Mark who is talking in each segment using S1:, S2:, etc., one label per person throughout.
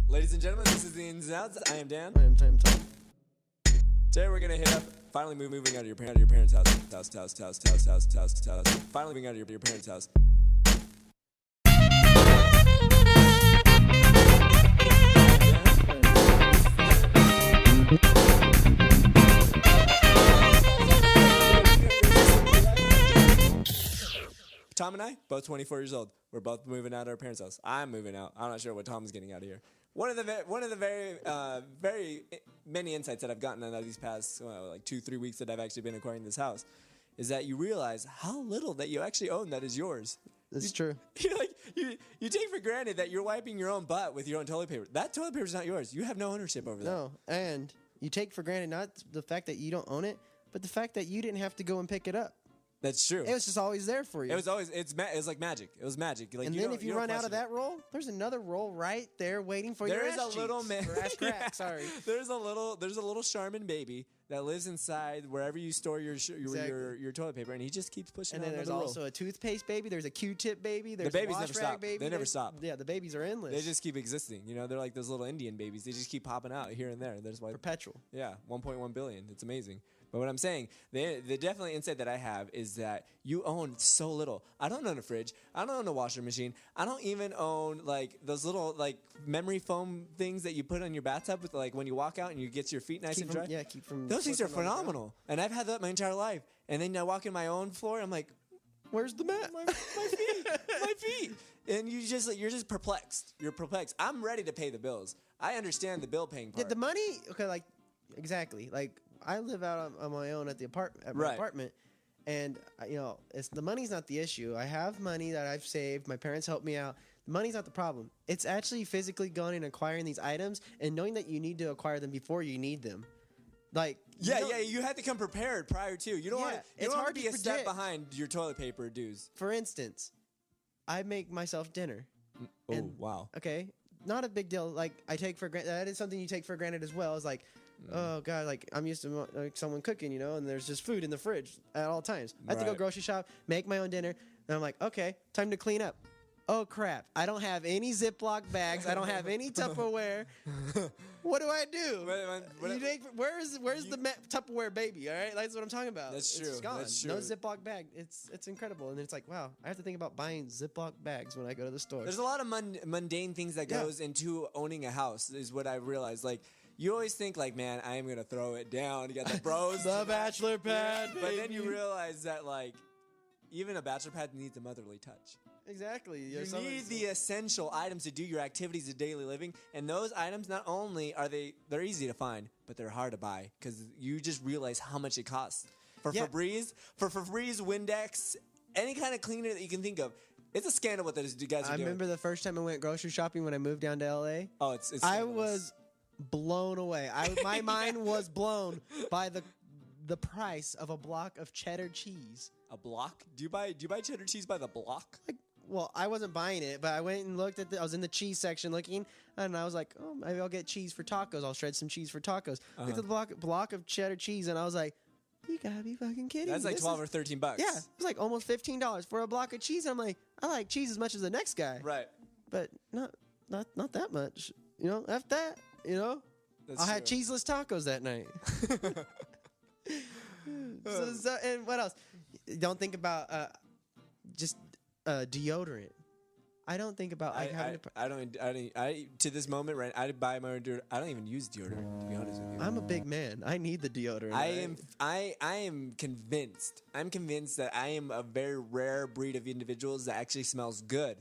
S1: Ladies and gentlemen, this is the Ins and Outs. I am Dan.
S2: I am Tom.
S1: Today we're gonna hit up finally moving out of your parents' house. Finally moving out of your parents' house. Tom and I, both 24 years old. We're both moving out of our parents' house. I'm moving out. I'm not sure what Tom's getting out of here. One of the very many insights that I've gotten out of these past like 2-3 weeks that I've actually been acquiring this house is that you realize how little that you actually own that is yours.
S2: That's true.
S1: You take for granted that you're wiping your own butt with your own toilet paper. That toilet paper is not yours. You have no ownership over that.
S2: No, and you take for granted not the fact that you don't own it, but the fact that you didn't have to go and pick it up.
S1: That's true.
S2: It was just always there for you.
S1: It was always it was like magic. It was magic. Like,
S2: and then if you run out of that roll, there's another roll right there waiting for your ass cheeks. Or ass crack, sorry.
S1: There's a little Charmin baby that lives inside wherever you store your toilet paper, and he just keeps pushing.
S2: And then there's also a toothpaste baby. There's a Q-tip baby. There's
S1: the babies
S2: a wash
S1: never
S2: rag
S1: stop.
S2: baby.
S1: They never stop.
S2: Yeah, the babies are endless.
S1: They just keep existing. You know, they're like those little Indian babies. They just keep popping out here and there. There's why
S2: perpetual.
S1: Yeah, 1.1 billion. It's amazing. But what I'm saying, the definitely insight that I have is that you own so little. I don't own a fridge. I don't own a washer machine. I don't even own like those little like memory foam things that you put on your bathtub with like when you walk out and you get your feet nice and dry.
S2: Keep from.
S1: Those things are phenomenal, and I've had that my entire life. And then I walk in my own floor, I'm like,
S2: where's the mat?
S1: My feet, my feet. And you're just perplexed. You're perplexed. I'm ready to pay the bills. I understand the bill paying part.
S2: Yeah, the money. Okay, like exactly. Like I live out on my own at my apartment, and it's the money's not the issue. I have money that I've saved. My parents helped me out. The money's not the problem. It's actually physically going and acquiring these items and knowing that you need to acquire them before you need them. Like
S1: you had to come prepared prior to. You don't want to be a step behind your toilet paper dues.
S2: For instance, I make myself dinner.
S1: Oh, wow.
S2: Okay, not a big deal. Like I take for granted. That is something you take for granted as well. It's like, oh god, like I'm used to like someone cooking, and there's just food in the fridge at all times. I have to go grocery shop, make my own dinner, and I'm like, okay, time to clean up. Oh crap, I don't have any Ziploc bags. I don't have any Tupperware. What do I do? Where's the Tupperware baby? All right, that's what I'm talking about.
S1: That's true.
S2: It's gone.
S1: That's true.
S2: No Ziploc bag. It's incredible, and it's like, wow, I have to think about buying Ziploc bags when I go to the store.
S1: There's a lot of mundane things that goes into owning a house. Is what I realized. Like you always think, like, man, I am gonna throw it down. You got the bros,
S2: the bachelor pad,
S1: but then you realize that like even a bachelor pad needs a motherly touch.
S2: Exactly.
S1: You need the essential items to do your activities of daily living, and those items not only they're easy to find, but they're hard to buy because you just realize how much it costs. For Febreze, Windex, any kind of cleaner that you can think of, it's a scandal what those guys are doing.
S2: I remember the first time I went grocery shopping when I moved down to LA.
S1: Oh, it's
S2: I was blown away. My mind was blown by the price of a block of cheddar cheese.
S1: A block? Do you buy cheddar cheese by the block?
S2: Well, I wasn't buying it, but I went and looked at I was in the cheese section looking, and I was like, oh, maybe I'll get cheese for tacos. I'll shred some cheese for tacos. Looked at the block of cheddar cheese, and I was like, you gotta be fucking kidding me.
S1: That's like $12 or $13.
S2: Yeah, it was like almost $15 for a block of cheese. And I'm like, I like cheese as much as the next guy.
S1: Right.
S2: But not that much. After that,
S1: That's
S2: I had cheeseless tacos that night. And what else? Don't think about just deodorant. I don't think about
S1: to this moment, right? I buy my own deodorant. I don't even use deodorant, to be honest with you.
S2: I'm a big man. I need the deodorant.
S1: I am convinced. I'm convinced that I am a very rare breed of individuals that actually smells good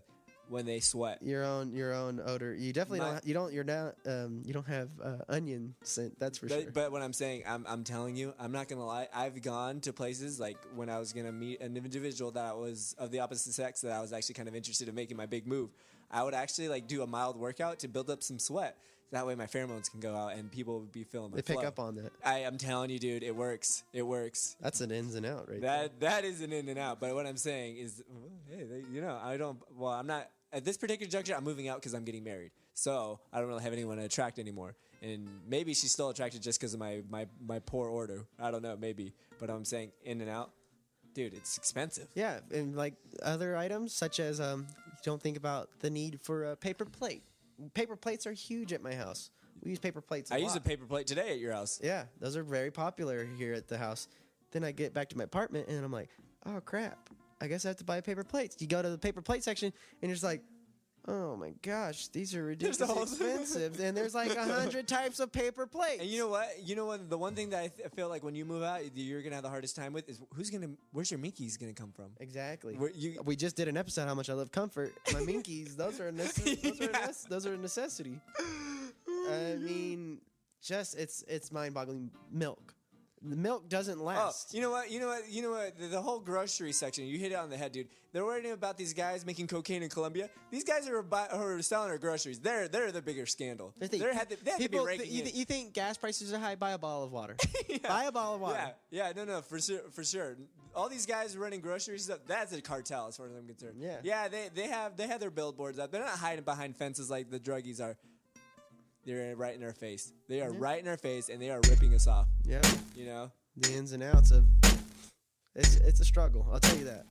S1: when they sweat.
S2: Your own odor. You definitely don't. You don't have onion scent. That's for sure.
S1: But what I'm saying, I'm telling you, I'm not gonna lie. I've gone to places like when I was gonna meet an individual that was of the opposite sex that I was actually kind of interested in making my big move. I would actually like do a mild workout to build up some sweat. That way my pheromones can go out and people would be feeling my flow.
S2: They pick up on that.
S1: I'm telling you, dude, it works. It works.
S2: That's an ins and out, right?
S1: That is an in and out. But what I'm saying is, hey, I'm not. At this particular juncture, I'm moving out because I'm getting married. So I don't really have anyone to attract anymore. And maybe she's still attracted just because of my poor order. I don't know, maybe. But I'm saying in and out. Dude, it's expensive.
S2: Yeah, and like other items such as you don't think about the need for a paper plate. paper plates are huge at my house. We use paper plates.
S1: I used a paper plate today at your house.
S2: Yeah, those are very popular here at the house. Then I get back to my apartment and I'm like, oh crap, I guess I have to buy paper plates. You go to the paper plate section and it's like, oh my gosh, these are ridiculously expensive. And there's like 100 types of paper plates.
S1: And you know what? You know what? The one thing that I feel like when you move out, you're gonna have the hardest time with is where's your Minkies gonna come from?
S2: Exactly.
S1: We
S2: just did an episode how much I love comfort. My Minkies, those are those are a necessity. I mean, just it's mind-boggling. Milk. The milk doesn't last.
S1: Oh, you know what? The whole grocery section, you hit it on the head, dude. They're worrying about these guys making cocaine in Colombia. These guys who are selling our groceries. They're the bigger scandal. They have to be ranking
S2: you think gas prices are high? Buy a bottle of water. Yeah. Buy a bottle of water.
S1: Yeah, no, for sure. All these guys running groceries, that's a cartel as far as I'm concerned. Yeah, they have their billboards up. They're not hiding behind fences like the druggies are. They're right in our face. They are right in our face, and they are ripping us off.
S2: Yeah.
S1: You know?
S2: The ins and outs of it's a struggle. I'll tell you that.